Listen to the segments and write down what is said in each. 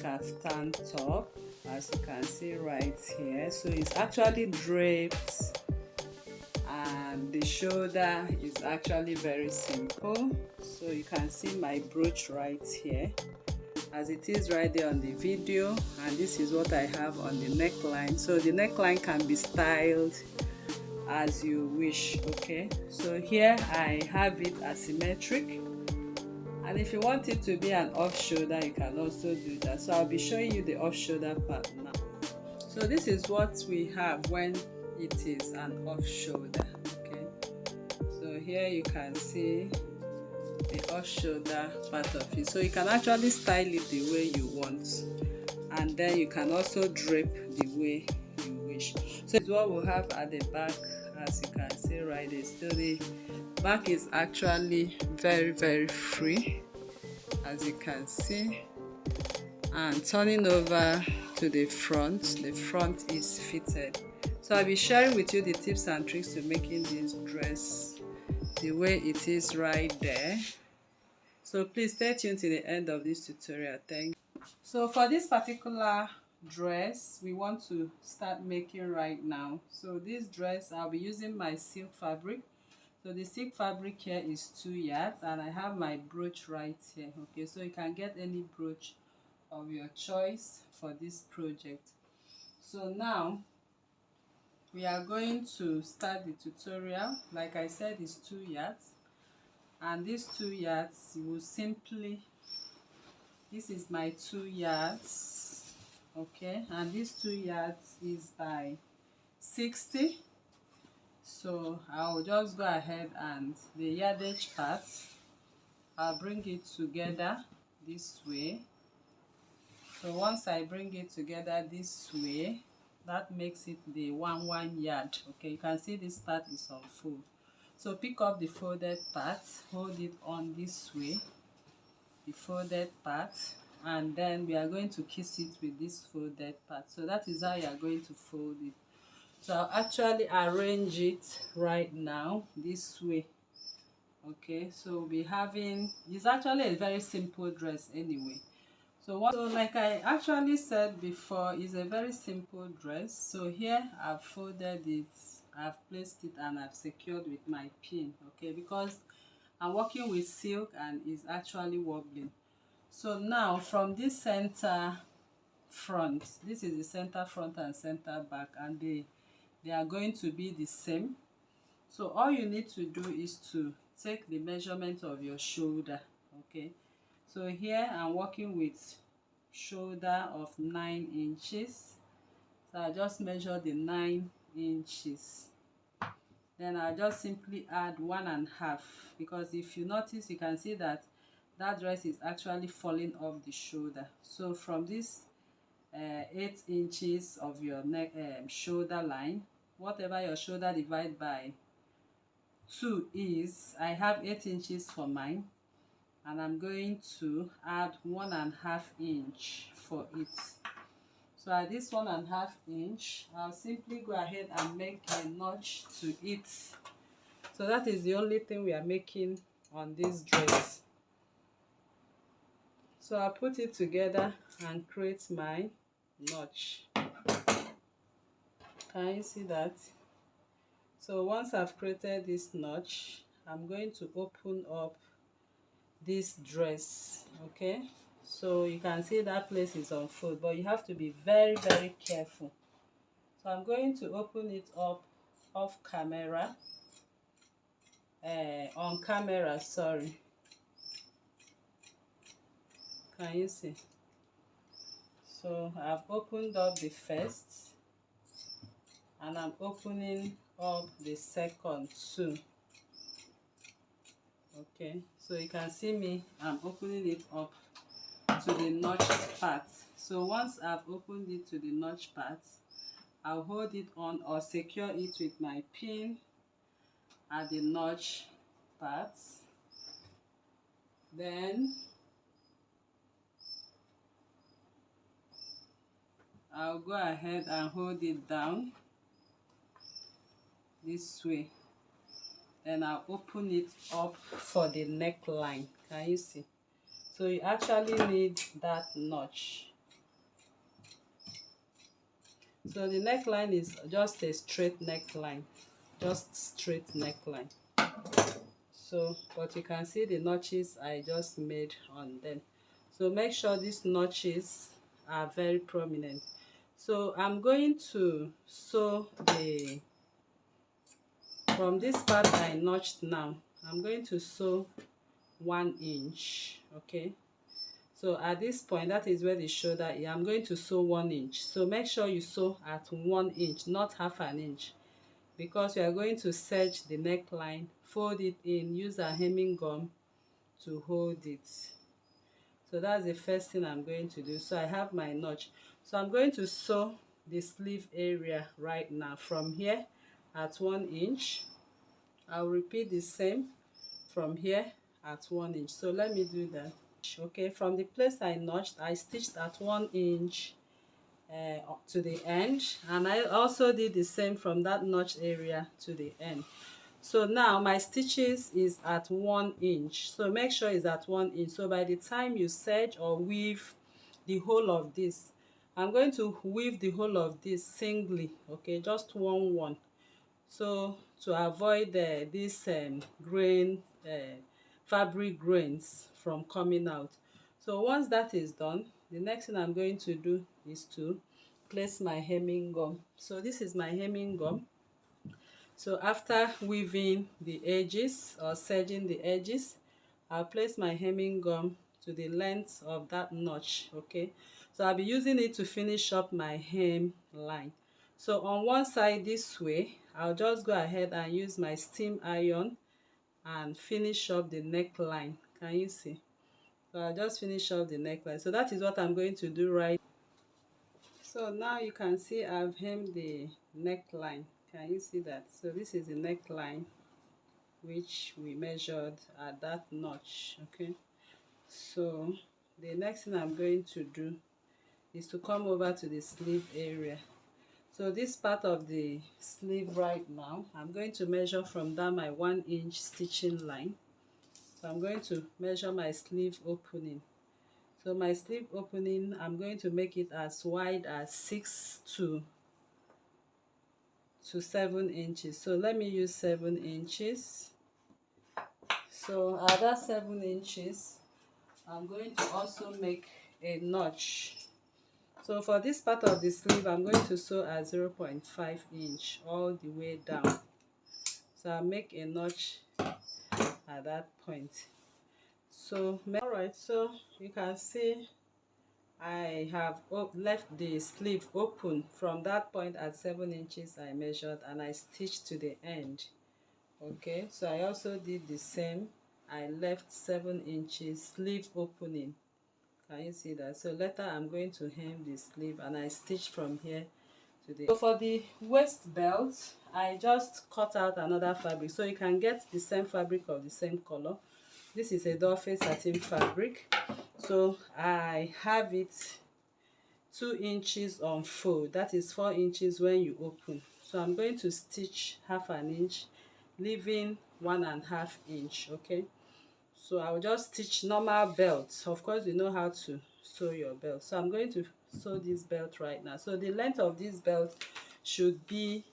kaftan top, as you can see right here. So it's actually draped and the shoulder is actually very simple. So you can see my brooch right here as it is right there on the video, and this is what I have on the neckline. So the neckline can be styled as you wish. Okay, so here I have it asymmetric, and if you want it to be an off shoulder, you can also do that. So I'll be showing you the off shoulder part now. So this is what we have when it is an off shoulder. Okay, so here you can see the off shoulder part of it. So you can actually style it the way you want, and then you can also drape the way you wish. So this is what we have at the back, as you can see right there. So the back is actually very free, as you can see. And turning over to the front is fitted. So I'll be sharing with you the tips and tricks to making this dress the way it is right there. So please stay tuned to the end of this tutorial. Thank you. So for this particular dress, we want to start making right now. So this dress, I'll be using my silk fabric. So the silk fabric here is 2 yards, and I have my brooch right here. Okay, so you can get any brooch of your choice for this project. So now we are going to start the tutorial. Like I said, it's 2 yards, and these 2 yards, you will simply, this is my 2 yards, okay, and this 2 yards is by 60. So I'll just go ahead, and the yardage part, I'll bring it together this way. So once I bring it together this way, that makes it the 1 yard. Okay, you can see this part is on fold. So pick up the folded part, hold it on this way, the folded part, and then we are going to kiss it with this folded part. So that is how you are going to fold it. So I'll actually arrange it right now this way. Okay, so we'll be having, it's actually a very simple dress anyway. So like I actually said before, is a very simple dress. So here I've folded it, I've placed it, and I've secured with my pin. Okay, because I'm working with silk and it's actually wobbling. So now from this center front, this is the center front and center back, and they are going to be the same. So all you need to do is to take the measurement of your shoulder. Okay, so here I'm working with shoulder of 9 inches. So I just measure the 9 inches. Then I'll just simply add 1.5, because if you notice, you can see that that dress is actually falling off the shoulder. So from this 8 inches of your neck shoulder line, whatever your shoulder divided by 2 is, I have 8 inches for mine, and I'm going to add 1.5 inch for it. So at this 1.5 inch, I'll simply go ahead and make a notch to it. So that is the only thing we are making on this dress. So I'll put it together and create my notch. Can you see that? So once I've created this notch, I'm going to open up this dress. Okay, so you can see that place is on fold, but you have to be very careful. So I'm going to open it up off camera, on camera, sorry. Can you see? So I've opened up the first, and I'm opening up the second too. Okay, so you can see me, I'm opening it up to the notch part. So once I've opened it to the notch part, I'll hold it on or secure it with my pin at the notch part. Then I'll go ahead and hold it down this way. Then I'll open it up for the neckline. Can you see? So you actually need that notch So the neckline is just a straight neckline, just straight neckline. So but you can see the notches I just made on them. So make sure these notches are very prominent. So I'm going to sew the, from this part I notched now, I'm going to sew 1 inch. Okay, so at this point, that is where the shoulder is, I'm going to sew 1 inch. So make sure you sew at 1 inch, not half an inch, because we are going to serge the neckline, fold it in, use a hemming gum to hold it. So that's the first thing I'm going to do. So I have my notch, so I'm going to sew the sleeve area right now from here at 1 inch. I'll repeat the same from here at 1 inch. So let me do that. Okay, from the place I notched, I stitched at 1 inch to the end, and I also did the same from that notch area to the end. So now my stitches is at 1 inch, so make sure it's at 1 inch. So by the time you serge or weave the whole of this, I'm going to weave the whole of this singly, okay, just one, so to avoid this grain fabric grains from coming out. So once that is done, the next thing I'm going to do is to place my hemming gum. So this is my hemming gum. So after weaving the edges or serging the edges, I'll place my hemming gum to the length of that notch. Okay, so I'll be using it to finish up my hem line. So on one side this way, I'll just go ahead and use my steam iron and finish up the neckline. Can you see? So I'll just finish up the neckline. So that is what I'm going to do right. So now you can see I've hemmed the neckline. Can you see that? So this is the neckline which we measured at that notch. Okay, so the next thing I'm going to do is to come over to the sleeve area. So this part of the sleeve right now, I'm going to measure from down my 1 inch stitching line. So I'm going to measure my sleeve opening. So my sleeve opening, I'm going to make it as wide as 6 to 7 inches. So let me use 7 inches. So at that 7 inches, I'm going to also make a notch. So for this part of the sleeve, I'm going to sew at 0.5 inch all the way down. So I'll make a notch at that point. So alright, so you can see I have left the sleeve open from that point at 7 inches I measured, and I stitched to the end. Okay, so I also did the same. I left 7 inches sleeve opening. Can you see that? So later I'm going to hem the sleeve, and I stitched from here to the. So for the waist belt, I just cut out another fabric, so you can get the same fabric of the same color. This is a dollface satin fabric, so I have it 2 inches on fold, that is 4 inches when you open. So I'm going to stitch half an inch, leaving 1.5 inch. Okay, so I'll just stitch normal belts. Of course, you know how to sew your belt. So I'm going to sew this belt right now. So the length of this belt should be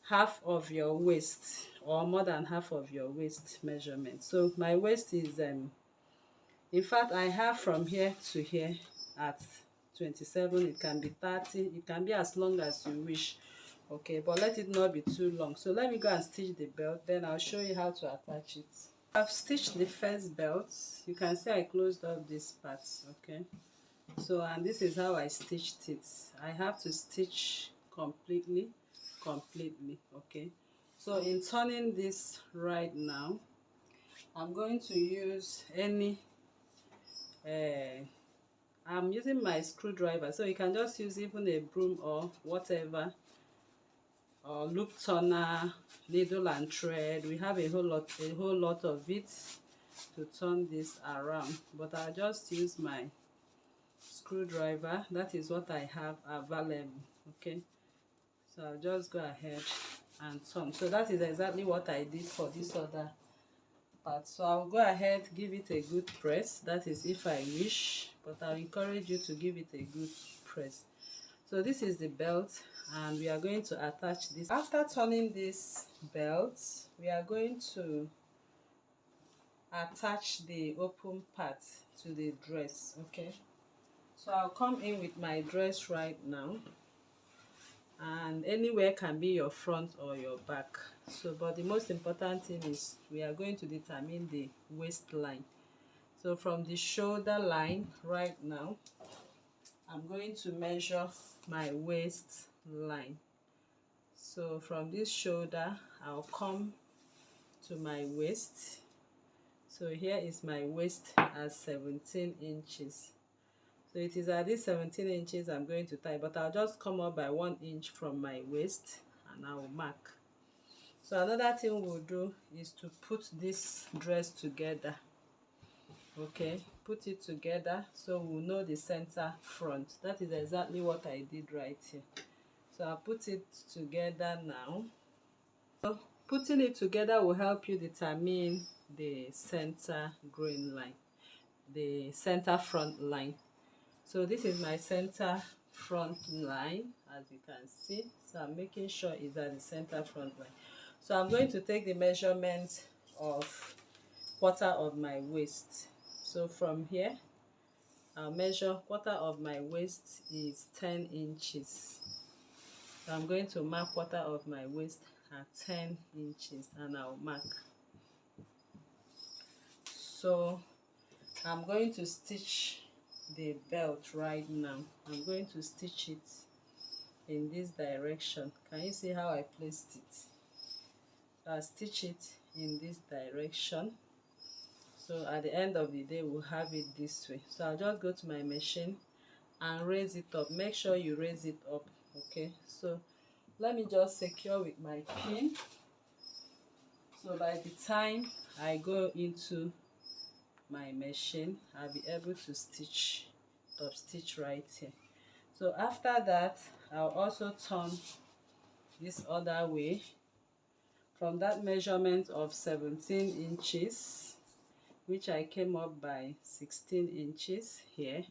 half of your waist, or more than half of your waist measurement. So my waist is in fact I have from here to here at 27. It can be 30, it can be as long as you wish. Okay, but let it not be too long. So let me go and stitch the belt, then I'll show you how to attach it. I've stitched the first belt. You can see I closed up this part. Okay, so and this is how I stitched it. I have to stitch completely. Okay, so in turning this right now, I'm going to use any I'm using my screwdriver, so you can just use even a broom or whatever, or loop turner, needle and thread. We have a whole lot of it to turn this around, but I'll just use my screwdriver. That is what I have available. Okay, so I'll just go ahead and turn. So that is exactly what I did for this other part. So I'll go ahead, give it a good press. That is if I wish, but I'll encourage you to give it a good press. So this is the belt, and we are going to attach this. After turning this belt, we are going to attach the open part to the dress. Okay, so I'll come in with my dress right now, and anywhere can be your front or your back. So but the most important thing is we are going to determine the waistline. So from the shoulder line right now, I'm going to measure my waistline. So from this shoulder, I'll come to my waist. So here is my waist at 17 inches. So it is at this 17 inches I'm going to tie, but I'll just come up by 1 inch from my waist and I'll mark. So another thing we'll do is to put this dress together. Okay, put it together so we'll know the center front. That is exactly what I did right here. So I'll put it together now. So putting it together will help you determine the center grain line, the center front line. So this is my center front line, as you can see. So I'm making sure it's at the center front line. So I'm going to take the measurement of quarter of my waist. So from here, I'll measure quarter of my waist is 10 inches. So I'm going to mark quarter of my waist at 10 inches and I'll mark. So I'm going to stitch the belt right now. I'm going to stitch it in this direction. Can you see how I placed it? So I'll stitch it in this direction. So at the end of the day, we'll have it this way. So I'll just go to my machine and raise it up. Make sure you raise it up. Okay, so let me just secure with my pin. So by the time I go into my machine, I'll be able to stitch, top stitch right here. So after that, I'll also turn this other way from that measurement of 17 inches, which I came up by 16 inches here.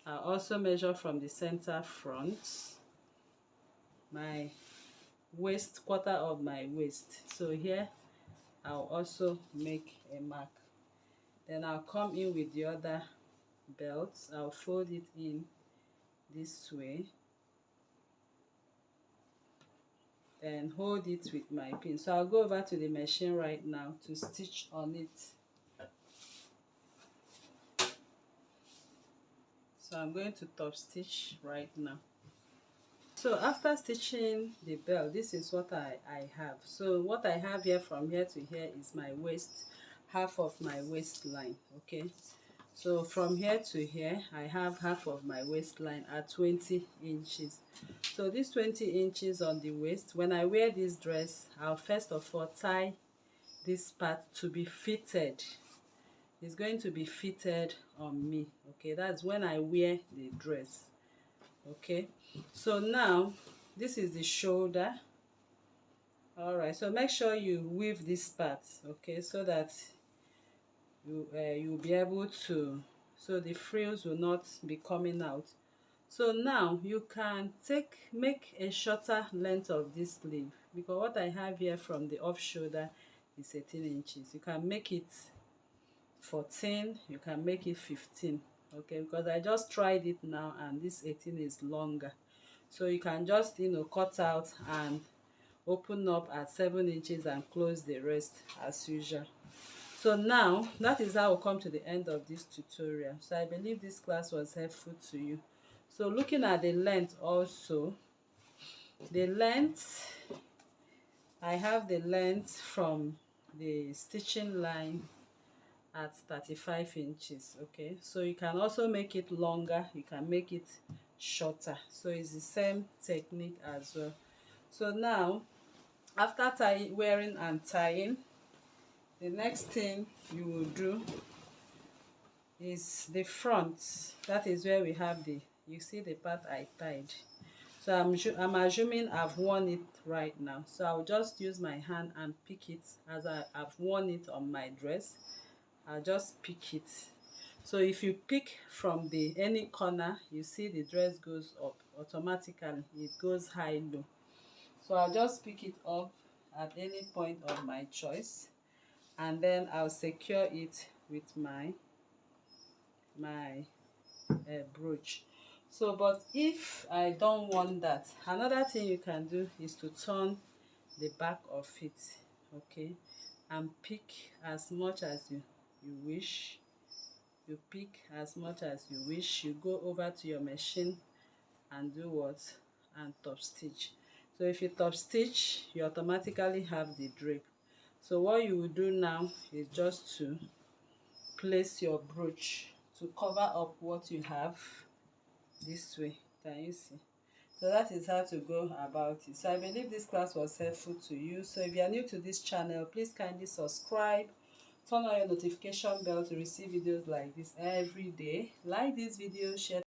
I'll also measure from the center front, my waist, quarter of my waist. So here I'll also make a mark. Then I'll come in with the other belt. I'll fold it in this way, then hold it with my pin. So I'll go over to the machine right now to stitch on it. So I'm going to top stitch right now. So after stitching the belt, this is what I have. So what I have here from here to here is my waist, half of my waistline. Okay, so from here to here I have half of my waistline at 20 inches. So this 20 inches on the waist, when I wear this dress, I'll first of all tie this part to be fitted. It's going to be fitted on me. Okay, that's when I wear the dress. Okay, so now this is the shoulder. All right, so make sure you weave this part, okay, so that you'll be able to, so the frills will not be coming out. So now you can make a shorter length of this sleeve, because what I have here from the off shoulder is 18 inches. You can make it 14, you can make it 15. Okay, because I just tried it now and this 18 is longer. So you can just, you know, cut out and open up at 7 inches and close the rest as usual. So now that is how we'll come to the end of this tutorial. So I believe this class was helpful to you. So looking at the length also, the length, I have the length from the stitching line at 35 inches. Okay, so you can also make it longer, you can make it shorter. So it's the same technique as well. So now after wearing and tying, the next thing you will do is the front. That is where we have the, you see the part I tied. So I'm assuming I've worn it right now. So I'll just use my hand and pick it as I've worn it on my dress. I'll just pick it. So if you pick from the any corner, you see the dress goes up automatically, it goes high low. So I'll just pick it up at any point of my choice, and then I'll secure it with my brooch. So but if I don't want that, another thing you can do is to turn the back of it, okay, and pick as much as you wish. You pick as much as you wish. You go over to your machine and do what? And top stitch. So if you top stitch, you automatically have the drape. So what you will do now is just to place your brooch to cover up what you have this way. Can you see? So that is how to go about it. So I believe this class was helpful to you. So if you are new to this channel, please kindly subscribe, turn on your notification bell to receive videos like this every day. Like this video, share